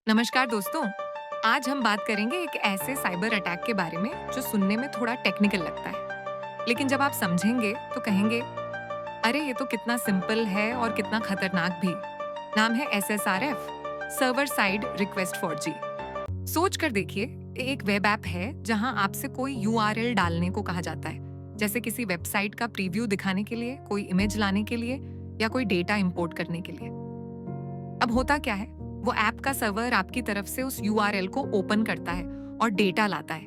नमस्कार दोस्तों। आज हम बात करेंगे एक ऐसे साइबर अटैक के बारे में जो सुनने में थोड़ा टेक्निकल लगता है, लेकिन जब आप समझेंगे तो कहेंगे, अरे ये तो कितना सिंपल है और कितना खतरनाक भी। नाम है SSRF, सर्वर साइड रिक्वेस्ट फॉर्जी। सोच कर देखिए, एक वेब ऐप है जहां आपसे कोई URL डालने को कहा जाता है, जैसे किसी वेबसाइट का प्रीव्यू दिखाने के लिए, कोई इमेज लाने के लिए या कोई डेटा इंपोर्ट करने के लिए। अब होता क्या है, वो ऐप का सर्वर आपकी तरफ से उस URL को ओपन करता है और डेटा लाता है।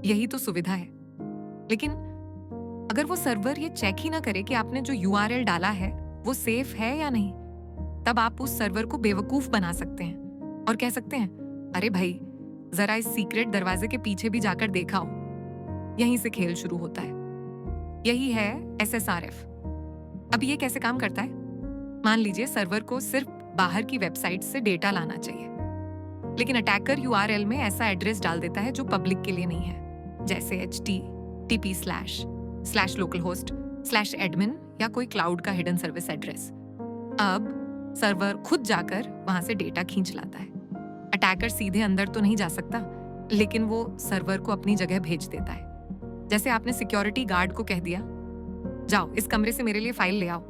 यही तो सुविधा है। लेकिन अगर वो सर्वर ये चेक ही ना करे कि आपने जो URL डाला है वो सेफ है या नहीं, तब आप उस सर्वर को बेवकूफ बना सकते हैं और कह सकते हैं, अरे भाई जरा इस सीक्रेट दरवाजे के पीछे भी जाकर देखा हो। यहीं से खेल शुरू होता है। यही है SSRF। अब ये कैसे काम करता है? मान लीजिए सर्वर को सिर्फ बाहर की वेबसाइट से डेटा लाना चाहिए, लेकिन अटैकर URL में ऐसा एड्रेस डाल देता है जो पब्लिक के लिए नहीं है, जैसे http//localhost/admin या कोई क्लाउड का हिडन सर्विस एड्रेस। अब सर्वर खुद जाकर वहां से डेटा खींच लाता है। अटैकर सीधे अंदर तो नहीं जा सकता, लेकिन वो सर्वर को अपनी जगह भेज देता है। जैसे आपने सिक्योरिटी गार्ड को कह दिया, जाओ इस कमरे से मेरे लिए फाइल ले आओ।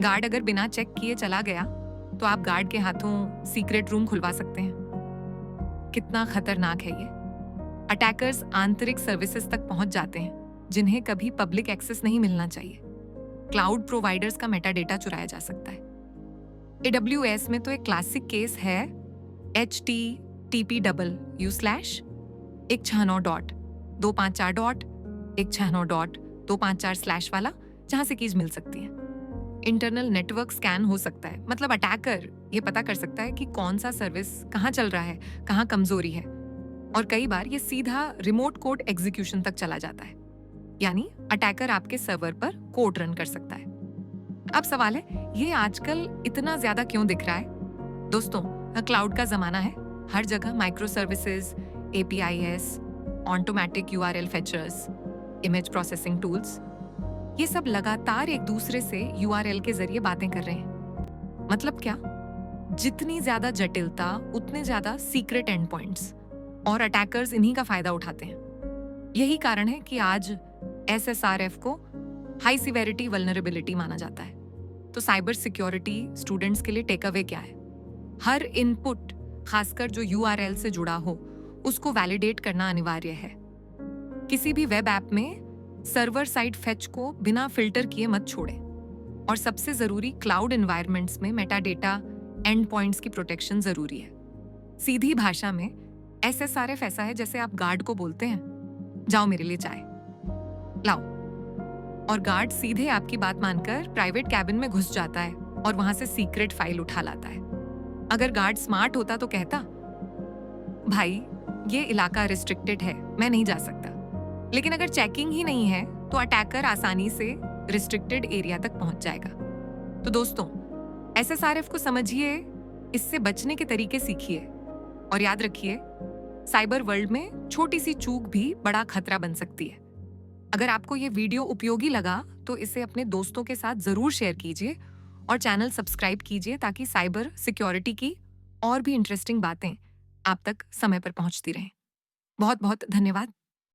गार्ड अगर बिना चेक किए चला गया तो आप गार्ड के हाथों सीक्रेट रूम खुलवा सकते हैं। कितना खतरनाक है ये। अटैकर्स आंतरिक सर्विसेज तक पहुंच जाते हैं जिन्हें कभी पब्लिक एक्सेस नहीं मिलना चाहिए। क्लाउड प्रोवाइडर्स का मेटा डेटा चुराया जा सकता है। AWS में तो एक क्लासिक केस है http:// 169.254.169.254/ वाला, जहां से कीज मिल सकती है। इंटरनल नेटवर्क स्कैन हो सकता है, मतलब अटैकर ये पता कर सकता है कि कौन सा सर्विस कहाँ चल रहा है, कहाँ कमजोरी है। और कई बार ये सीधा रिमोट कोड एग्जीक्यूशन तक चला जाता है, यानी अटैकर आपके सर्वर पर कोड रन कर सकता है। अब सवाल है, ये आजकल इतना ज्यादा क्यों दिख रहा है? दोस्तों, क्लाउड का जमाना है। हर जगह micro services, APIs, automatic URL fetchers, image processing tools, ये सब लगातार एक दूसरे से URL के जरिए बातें कर रहे हैं। मतलब क्या? जितनी ज्यादा जटिलता उतने ज्यादा सीक्रेट एंड पॉइंट्स, और अटैकर्स इन्हीं का फायदा उठाते हैं। यही कारण है कि आज SSRF को हाई सिवेरिटी वल्नरेबिलिटी माना जाता है। तो साइबर सिक्योरिटी स्टूडेंट्स के लिए टेक अवे क्या है? हर इनपुट, खासकर जो URL से जुड़ा हो, उसको वैलिडेट करना अनिवार्य है। किसी भी वेब ऐप में सर्वर साइड फेच को बिना फिल्टर किए मत छोड़ें। और सबसे जरूरी, क्लाउड एनवायरनमेंट्स में मेटा डेटा एंड पॉइंट्स की प्रोटेक्शन जरूरी है। सीधी भाषा में SSRF ऐसा है जैसे आप गार्ड को बोलते हैं, जाओ मेरे लिए चाय लाओ, और गार्ड सीधे आपकी बात मानकर प्राइवेट कैबिन में घुस जाता है और वहां से सीक्रेट फाइल उठा लाता है। अगर गार्ड स्मार्ट होता तो कहता, भाई ये इलाका रिस्ट्रिक्टेड है, मैं नहीं जा सकता। लेकिन अगर चेकिंग ही नहीं है तो अटैकर आसानी से रिस्ट्रिक्टेड एरिया तक पहुंच जाएगा। तो दोस्तों, SSRF को समझिए, इससे बचने के तरीके सीखिए, और याद रखिए, साइबर वर्ल्ड में छोटी सी चूक भी बड़ा खतरा बन सकती है। अगर आपको ये वीडियो उपयोगी लगा तो इसे अपने दोस्तों के साथ जरूर शेयर कीजिए और चैनल सब्सक्राइब कीजिए, ताकि साइबर सिक्योरिटी की और भी इंटरेस्टिंग बातें आप तक समय पर पहुंचती रहें। बहुत बहुत धन्यवाद।